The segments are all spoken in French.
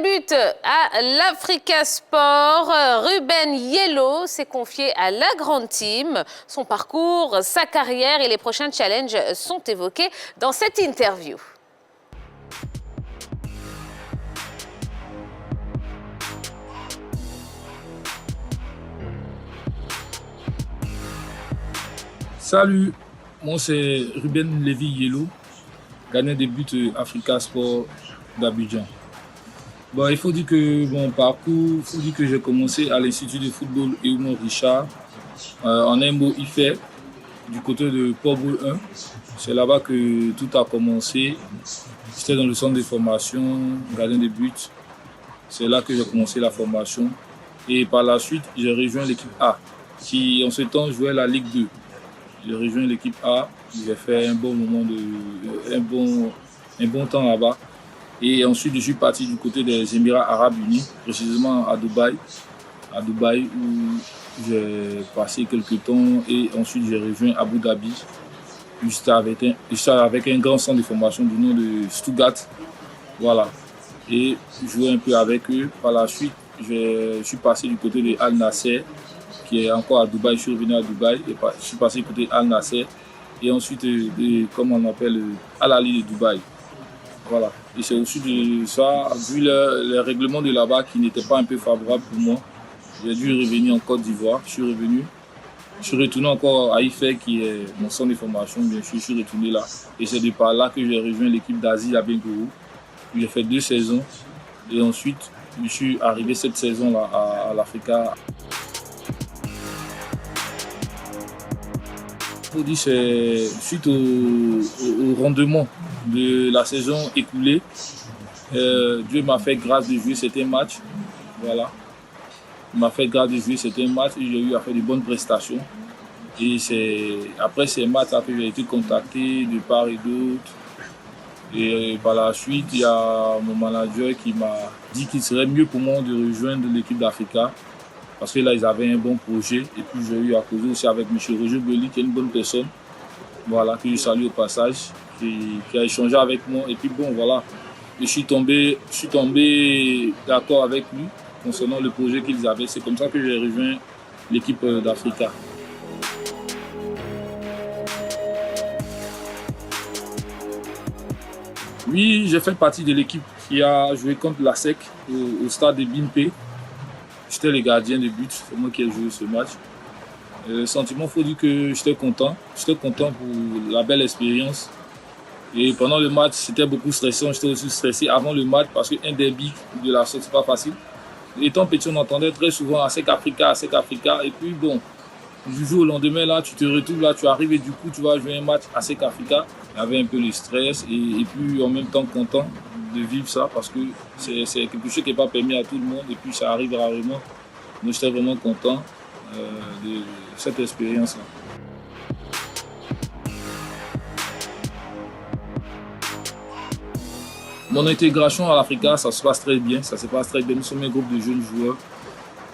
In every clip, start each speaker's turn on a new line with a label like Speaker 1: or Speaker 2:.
Speaker 1: but à l'Africa Sport. Ruben Yellow s'est confié à la grande team. Son parcours, sa carrière et les prochains challenges sont évoqués dans cette interview.
Speaker 2: Salut, moi c'est Ruben Lévy Yellow, gardien des buts Africa Sport d'Abidjan. Bon, il faut dire que mon parcours, j'ai commencé à l'Institut de football Eumont Richard, en Imbo Ifé, du côté de Port-Boulle 1. C'est là-bas que tout a commencé. J'étais dans le centre de formation, gardien des buts. C'est là que j'ai commencé la formation. Et par la suite, j'ai rejoint l'équipe A, qui en ce temps jouait la Ligue 2. J'ai rejoint l'équipe A, j'ai fait un bon temps là-bas. Et ensuite, je suis parti du côté des Émirats Arabes Unis, précisément à Dubaï. À Dubaï, où j'ai passé quelques temps et ensuite j'ai rejoint Abu Dhabi, juste avec un grand centre de formation du nom de Stuttgart. Voilà. Et joué un peu avec eux. Par la suite, je suis passé du côté de Al Nasser, qui est encore à Dubaï. Je suis revenu à Dubaï et je suis passé du côté Al Nasser. Et ensuite, comme on appelle, Al Ahly de Dubaï. Voilà. Et c'est aussi de ça, vu les règlements de là-bas qui n'étaient pas un peu favorables pour moi, j'ai dû revenir en Côte d'Ivoire. Je suis retourné encore à Ifé, qui est mon centre de formation, bien sûr, je suis retourné là. Et c'est de par là que j'ai rejoint l'équipe d'Asie à Bengourou. J'ai fait 2 saisons et ensuite, je suis arrivé cette saison-là à l'Africa. Il faut dire c'est suite au rendement de la saison écoulée. Dieu m'a fait grâce de jouer certains matchs. Voilà. Il m'a fait grâce de jouer certains matchs et j'ai eu à faire de bonnes prestations. Et c'est après ces matchs que j'ai été contacté de part et d'autre. Et par la suite, il y a mon manager qui m'a dit qu'il serait mieux pour moi de rejoindre l'équipe d'Africa. Parce que là, ils avaient un bon projet. Et puis, j'ai eu à causer aussi avec M. Roger Belli, qui est une bonne personne. Voilà, que je salue au passage, qui a échangé avec moi. Et puis, bon, voilà, je suis tombé d'accord avec lui concernant le projet qu'ils avaient. C'est comme ça que j'ai rejoint l'équipe d'Africa. Oui, j'ai fait partie de l'équipe qui a joué contre la SEC au stade de Bimpe. J'étais le gardien de but, c'est moi qui ai joué ce match. Le sentiment, il faut dire que j'étais content. J'étais content pour la belle expérience. Et pendant le match, c'était beaucoup stressant. J'étais aussi stressé avant le match parce qu'un derby de la sorte, c'est pas facile. Étant petit, on entendait très souvent ASEC Africa. Et puis bon, du jour au lendemain, là, tu te retrouves là, tu arrives et du coup, tu vas jouer un match ASEC Africa. Il y avait un peu le stress et puis en même temps content de vivre ça parce que c'est quelque chose qui n'est pas permis à tout le monde et puis ça arrive rarement. Donc j'étais vraiment content de cette expérience-là. Mon intégration à l'Africa, ça se passe très bien. Nous sommes un groupe de jeunes joueurs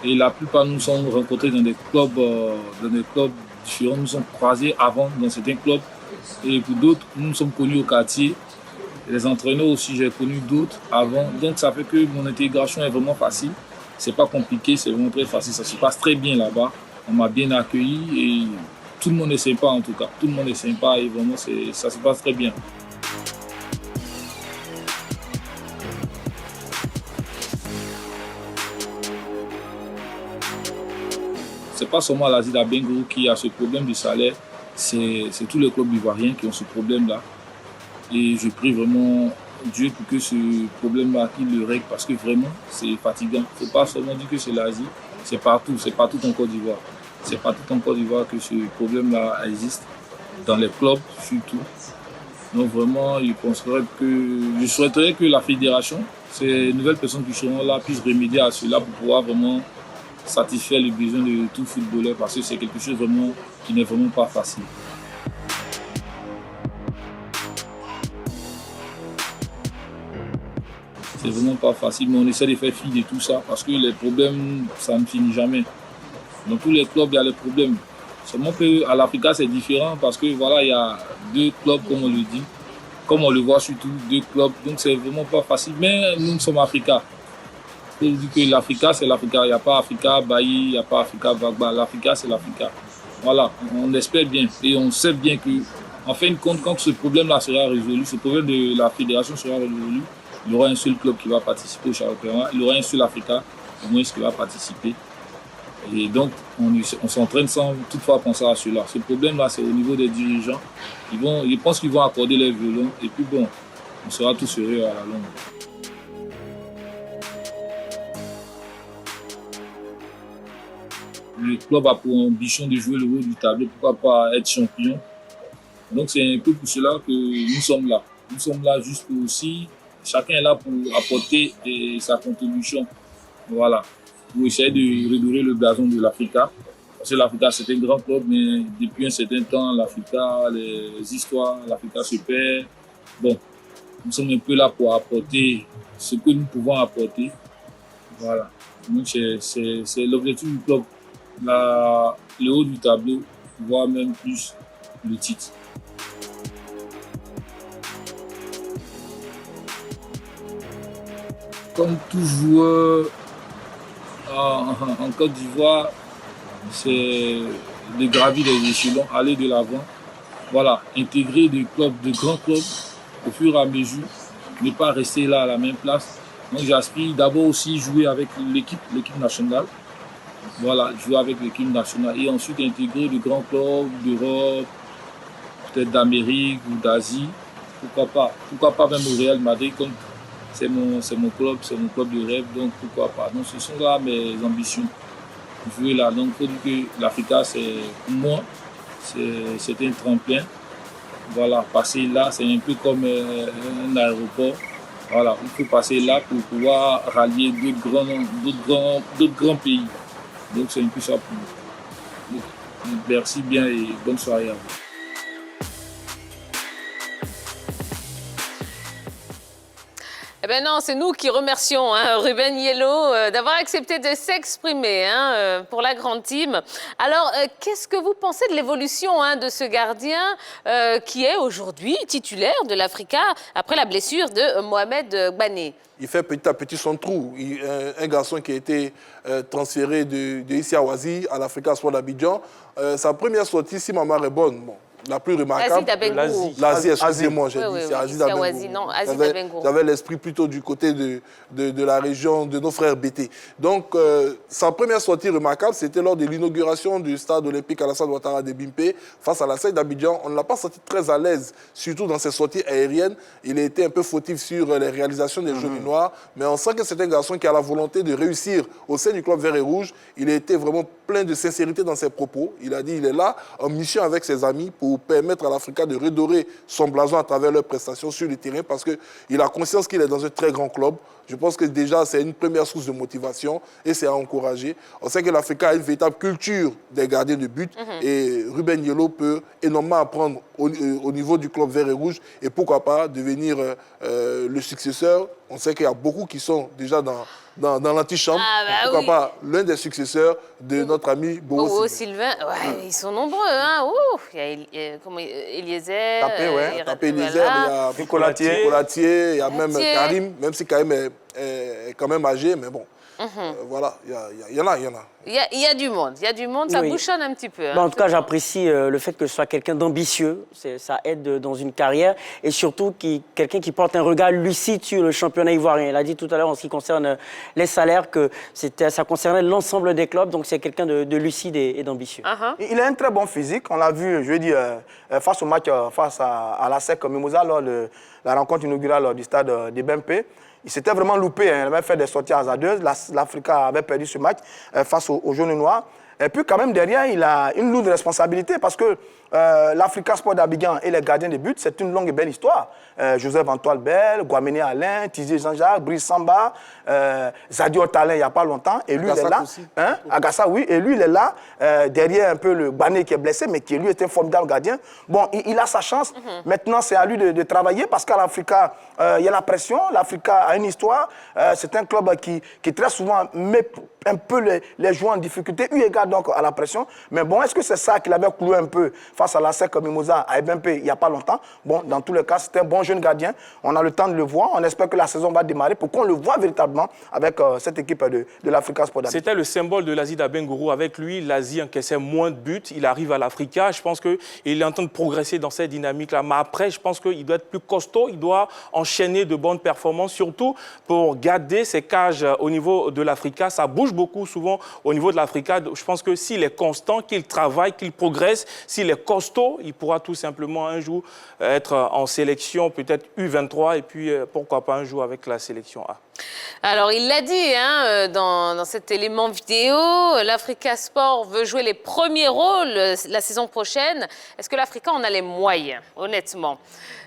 Speaker 2: et la plupart nous sommes rencontrés dans des clubs différents. Nous sommes croisés avant dans certains clubs et pour d'autres, nous nous sommes connus au quartier. Les entraîneurs aussi, j'ai connu d'autres avant. Donc ça fait que mon intégration est vraiment facile. C'est pas compliqué, c'est vraiment très facile. Ça se passe très bien là-bas. On m'a bien accueilli et tout le monde est sympa en tout cas. Tout le monde est sympa et vraiment ça se passe très bien. C'est pas seulement l'Asie d'Abengourou qui a ce problème de salaire, c'est tous les clubs ivoiriens qui ont ce problème-là. Et je prie vraiment Dieu pour que ce problème-là, qu'il le règle parce que vraiment, c'est fatigant. Il ne faut pas seulement dire que c'est l'Asie, c'est partout en Côte d'Ivoire. C'est partout en Côte d'Ivoire que ce problème-là existe, dans les clubs surtout. Donc vraiment, je souhaiterais que la fédération, ces nouvelles personnes qui seront là, puissent remédier à cela pour pouvoir vraiment satisfaire les besoins de tout footballeur parce que c'est quelque chose vraiment qui n'est vraiment pas facile. C'est vraiment pas facile, mais on essaie de faire fi de tout ça parce que les problèmes, ça ne finit jamais. Dans tous les clubs, il y a les problèmes. Seulement qu'à l'Africa, c'est différent parce que voilà, il y a 2 clubs, comme on le dit, comme on le voit surtout, 2 clubs. Donc c'est vraiment pas facile. Mais nous sommes Africa. Pour dire que l'Africa, c'est l'Africa. Il n'y a pas Africa Bailly, il n'y a pas Africa Vagba. L'Africa, c'est l'Africa. Voilà, on espère bien. Et on sait bien que, en fin de compte, quand ce problème-là sera résolu, ce problème de la fédération sera résolu, il y aura un seul club qui va participer au championnat. Il y aura un seul Africa, au moins, qui va participer. Et donc, on s'entraîne sans toutefois penser à cela. Ce problème-là, c'est au niveau des dirigeants. Je pense qu'ils vont accorder les violons. Et puis bon, on sera tous heureux à la longue. Le club a pour ambition de jouer le haut du tableau, pourquoi pas être champion. Donc c'est un peu pour cela que nous sommes là. Nous sommes là juste pour aussi, chacun est là pour apporter sa contribution. Voilà, pour essayer de redorer le blason de l'Africa. Parce que l'Africa c'est un grand club, mais depuis un certain temps, l'Africa, les histoires, l'Africa se perd. Bon, nous sommes un peu là pour apporter ce que nous pouvons apporter. Voilà, donc c'est l'objectif du club. Le haut du tableau, voire même plus le titre. Comme tout joueur en Côte d'Ivoire, c'est de gravir les échelons, aller de l'avant. Voilà, intégrer des clubs, de grands clubs au fur et à mesure, ne pas rester là à la même place. Donc j'aspire d'abord aussi jouer avec l'équipe nationale. Voilà, jouer avec l'équipe nationale et ensuite intégrer de grands clubs d'Europe, peut-être d'Amérique ou d'Asie. Pourquoi pas même au Real Madrid, comme c'est mon club de rêve, donc pourquoi pas. Donc ce sont là mes ambitions. Jouer là, donc il faut dire que l'Africa, c'est pour moi, c'est un tremplin. Voilà, passer là, c'est un peu comme un aéroport. Voilà, il faut passer là pour pouvoir rallier d'autres grands pays. Donc c'est un peu ça pour nous. Merci bien et bonne soirée à vous.
Speaker 1: Eh bien non, c'est nous qui remercions Ruben Yellow d'avoir accepté de s'exprimer pour la grande team. Alors, qu'est-ce que vous pensez de l'évolution de ce gardien qui est aujourd'hui titulaire de l'Africa après la blessure de Mohamed Bané?
Speaker 3: Il fait petit à petit son trou. Un garçon qui a été transféré de ici à Oasis à l'Africa Sport d'Abidjan. Sa première sortie, si ma mémoire est bonne, bon, la plus remarquable. L'Asie, excusez-moi, j'ai dit, c'est Aziz Dabengourou. J'avais l'esprit plutôt du côté de la région de nos frères BT. Donc, sa première sortie remarquable, c'était lors de l'inauguration du stade olympique Alassane Ouattara de Bimpe face à la SAID d'Abidjan. On ne l'a pas senti très à l'aise, surtout dans ses sorties aériennes. Il a été un peu fautif sur les réalisations des Jeux noirs, mais on sent que c'est un garçon qui a la volonté de réussir au sein du club vert et rouge. Il a été vraiment plein de sincérité dans ses propos. Il a dit qu'il est là en mission avec ses amis pour permettre à l'Africa de redorer son blason à travers leurs prestations sur le terrain parce qu'il a conscience qu'il est dans un très grand club. Je pense que déjà, c'est une première source de motivation et c'est à encourager. On sait que l'Africa a une véritable culture des gardiens de but et Ruben Yellow peut énormément apprendre au niveau du club vert et rouge et pourquoi pas devenir le successeur. On sait qu'il y a beaucoup qui sont déjà dans l'antichambre. Pourquoi pas l'un des successeurs de notre ami Bobo
Speaker 1: Sylvain. Ouais, ils sont nombreux. Il y a Eliezer.
Speaker 3: Tapé Eliezer, il y a Nicolatier, il y a même Karim, même si Karim est quand même âgé, mais bon. Voilà, il y en a.
Speaker 1: Il y a du monde, ça bouchonne un petit peu.
Speaker 4: En tout cas, j'apprécie le fait que ce soit quelqu'un d'ambitieux, ça aide dans une carrière, et surtout quelqu'un qui porte un regard lucide sur le championnat ivoirien. Il a dit tout à l'heure en ce qui concerne les salaires que ça concernait l'ensemble des clubs, donc c'est quelqu'un de lucide et d'ambitieux.
Speaker 5: Il a un très bon physique, on l'a vu, je veux dire, face au match face à la SEC Mimosa lors de la rencontre inaugurale du stade de Bempe. Il s'était vraiment loupé, il avait fait des sorties hasardeuses. L'Africa avait perdu ce match face aux jaunes noirs. Et puis quand même derrière, il a une lourde responsabilité parce que l'Africa Sport d'Abidjan et les gardiens de but, c'est une longue et belle histoire. Joseph Antoine Bell, Guaméné Alain, Tizier Jean-Jacques, Brice Samba, Zadio Talin il n'y a pas longtemps. Et lui, il est là. Agassa, oui. Et lui, il est là, derrière un peu le Bané qui est blessé, mais qui lui est un formidable gardien. Bon, il a sa chance. Maintenant, c'est à lui de travailler parce qu'à l'Africa, il y a la pression. L'Africa a une histoire. C'est un club qui très souvent met un peu les joueurs en difficulté, eu égard donc à la pression. Mais bon, est-ce que c'est ça qu'il avait cloué un peu face à la SEC Mimosa à EBMP il n'y a pas longtemps. Bon, dans tous les cas, c'est un bon jeune gardien. On a le temps de le voir. On espère que la saison va démarrer pour qu'on le voit véritablement avec cette équipe de l'Africa Sport d'Abidjan.
Speaker 6: C'était le symbole de l'Asie d'Abengourou. Avec lui, l'Asie encaissait moins de buts. Il arrive à l'Africa. Je pense qu'il est en train de progresser dans cette dynamique-là. Mais après, je pense qu'il doit être plus costaud. Il doit enchaîner de bonnes performances, surtout pour garder ses cages au niveau de l'Africa. Ça bouge beaucoup souvent au niveau de l'Africa. Je pense que s'il est constant, qu'il travaille, qu'il progresse, s'il est costaud, il pourra tout simplement un jour être en sélection, peut-être U23, et puis pourquoi pas un jour avec la sélection A.
Speaker 1: Alors, il l'a dit hein, dans cet élément vidéo, l'Africa Sport veut jouer les premiers rôles la saison prochaine. Est-ce que l'Africa en a les moyens, honnêtement?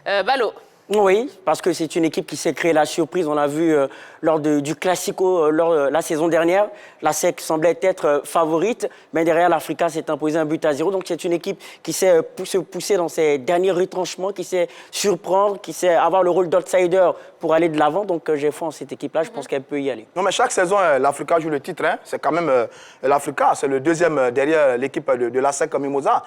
Speaker 1: Balo?
Speaker 4: Oui, parce que c'est une équipe qui s'est créée la surprise. On l'a vu lors du Classico la saison dernière. La SEC semblait être favorite, mais derrière, l'Africa s'est imposé 1-0. Donc, c'est une équipe qui sait se pousser dans ses derniers retranchements, qui sait surprendre, qui sait avoir le rôle d'outsider pour aller de l'avant. Donc, j'ai foi en cette équipe-là. Je pense qu'elle peut y aller.
Speaker 5: Non, mais chaque saison, l'Africa joue le titre. Hein. C'est quand même l'Africa. C'est le deuxième derrière l'équipe de la SEC Mimosa.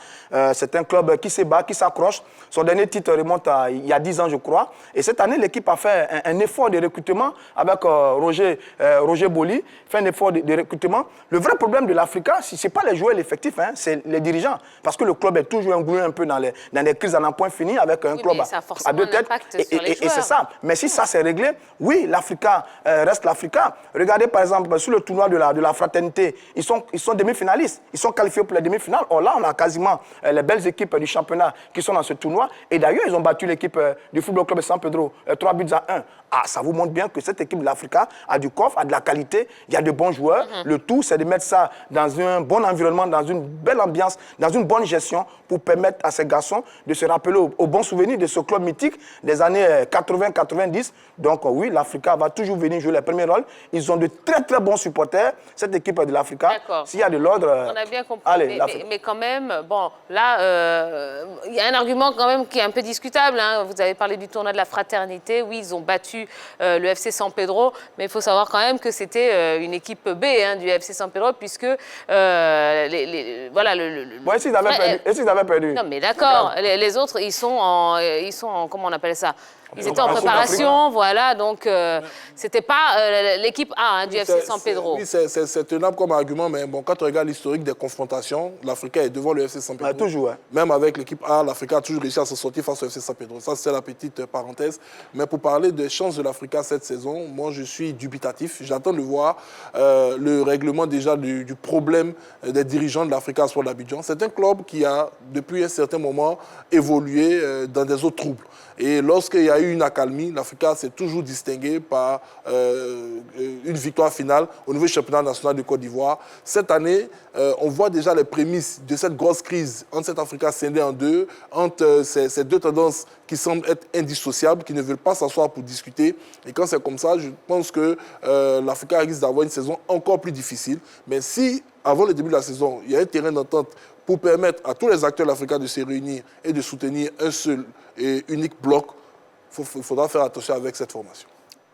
Speaker 5: C'est un club qui se bat, qui s'accroche. Son dernier titre remonte à il y a 10 ans, je crois. Et cette année, l'équipe a fait un effort de recrutement avec Roger Boli, fait un effort de recrutement. Le vrai problème de l'Africa, ce n'est pas les joueurs, l'effectif, hein, c'est les dirigeants. Parce que le club est toujours englué un peu dans les crises à n'en point fini avec un club à deux têtes. Et c'est ça. Mais si ça s'est réglé, oui, l'Africa reste l'Africa. Regardez par exemple sur le tournoi de la fraternité, ils sont demi-finalistes. Ils sont qualifiés pour les demi-finales. Or là, on a quasiment les belles équipes du championnat qui sont dans ce tournoi. Et d'ailleurs, ils ont battu l'équipe du Football Club de San Pedro 3-1. Ah, ça vous montre bien que cette équipe de l'Africa a du coffre, a de la qualité, il y a de bons joueurs. Le tout, c'est de mettre ça dans un bon environnement, dans une belle ambiance, dans une bonne gestion pour permettre à ces garçons de se rappeler aux bons souvenirs de ce club mythique des années 80-90. Donc oui, l'Africa va toujours venir jouer les premiers rôles. Ils ont de très très bons supporters, cette équipe de l'Africa.
Speaker 1: S'il
Speaker 5: y a de l'ordre...
Speaker 1: On a bien compris, allez, mais quand même, bon, là, il y a un argument quand même qui est un peu discutable. Hein. Vous avez parlé du tournoi de la fraternité. Oui, ils ont battu le FC San Pedro, mais il faut savoir quand même que c'était une équipe B hein, du FC San Pedro, puisque voilà,
Speaker 5: et s'ils avaient perdu?
Speaker 1: Non, mais d'accord. Les autres, ils sont en comment on appelle ça? Ils étaient en préparation, voilà, donc c'était pas l'équipe A hein, du FC San Pedro.
Speaker 3: Oui, c'est tenable comme argument, mais bon, quand on regarde l'historique des confrontations, l'Africa est devant le FC San Pedro.
Speaker 5: Toujours, hein.
Speaker 3: Même avec l'équipe A, l'Africa a toujours réussi à se sortir face au FC San Pedro. Ça, c'est la petite parenthèse. Mais pour parler des chances de l'Africa cette saison, moi, je suis dubitatif. J'attends de voir le règlement déjà du problème des dirigeants de l'Africa Sport d'Abidjan. C'est un club qui a, depuis un certain moment, évolué dans des eaux troubles. Et lorsqu'il y a eu une accalmie, l'Africa s'est toujours distingué par une victoire finale au niveau du championnat national de Côte d'Ivoire. Cette année, on voit déjà les prémices de cette grosse crise entre cette Africa scindée en deux, entre ces deux tendances qui semblent être indissociables, qui ne veulent pas s'asseoir pour discuter. Et quand c'est comme ça, je pense que l'Africa risque d'avoir une saison encore plus difficile. Mais si, avant le début de la saison, il y a un terrain d'entente pour permettre à tous les acteurs de l'Africa de se réunir et de soutenir un seul et unique bloc, il faudra faire attention avec cette formation.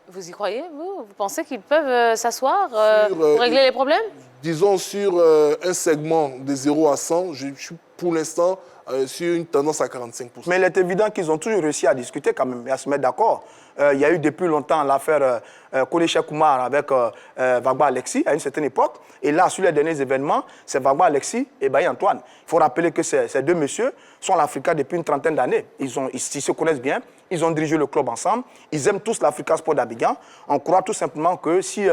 Speaker 1: Vous y croyez, vous? Vous pensez qu'ils peuvent s'asseoir pour régler les problèmes?
Speaker 3: Disons, sur un segment de 0 à 100, je suis pour l'instant sur une tendance à 45%.
Speaker 5: Mais il est évident qu'ils ont toujours réussi à discuter quand même et à se mettre d'accord. Il y a eu depuis longtemps l'affaire Kodeche Kumar avec Vagba Alexis à une certaine époque. Et là, sur les derniers événements, c'est Vagba Alexis et Baye Antoine. Il faut rappeler que ces deux messieurs sont à l'Africa depuis une trentaine d'années. Ils se connaissent bien, ils ont dirigé le club ensemble, ils aiment tous l'Africa Sport d'Abidjan. On croit tout simplement que si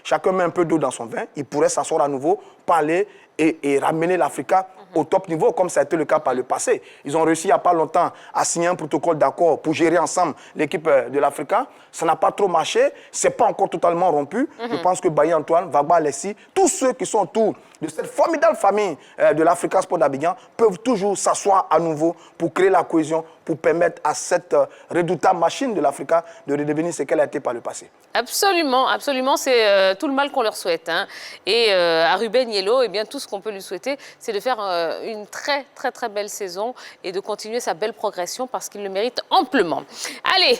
Speaker 5: chacun met un peu d'eau dans son vin, ils pourraient s'asseoir à nouveau, parler et ramener l'Africa au top niveau, comme ça a été le cas par le passé. Ils ont réussi il n'y a pas longtemps à signer un protocole d'accord pour gérer ensemble l'équipe de l'Africa. Ça n'a pas trop marché, ce n'est pas encore totalement rompu. Je pense que Baye Antoine, Vagba Alexis, tous ceux qui sont autour de cette formidable famille de l'Africa Sport d'Abidjan peuvent toujours s'asseoir à nouveau pour créer la cohésion, pour permettre à cette redoutable machine de l'Africa de redevenir ce qu'elle a été par le passé.
Speaker 1: Absolument, absolument, c'est tout le mal qu'on leur souhaite. Hein. Et à Ruben Yellow, eh bien, tout ce qu'on peut lui souhaiter, c'est de faire une très, très, très belle saison et de continuer sa belle progression parce qu'il le mérite amplement. Allez,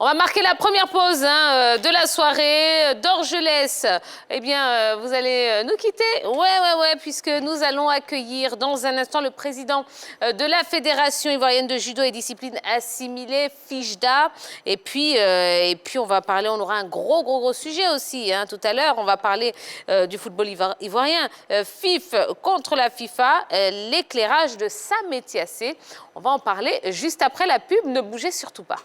Speaker 1: On va marquer la première pause de la soirée. Dorgelès, eh bien, vous allez nous quitter. Ouais, puisque nous allons accueillir dans un instant le président de la Fédération ivoirienne de judo et discipline assimilée, FIJDA. Et puis, on va parler, on aura un gros sujet aussi. Tout à l'heure, on va parler du football ivoirien. FIF contre la FIFA, l'éclairage de Sam Etiassé. On va en parler juste après la pub. Ne bougez surtout pas.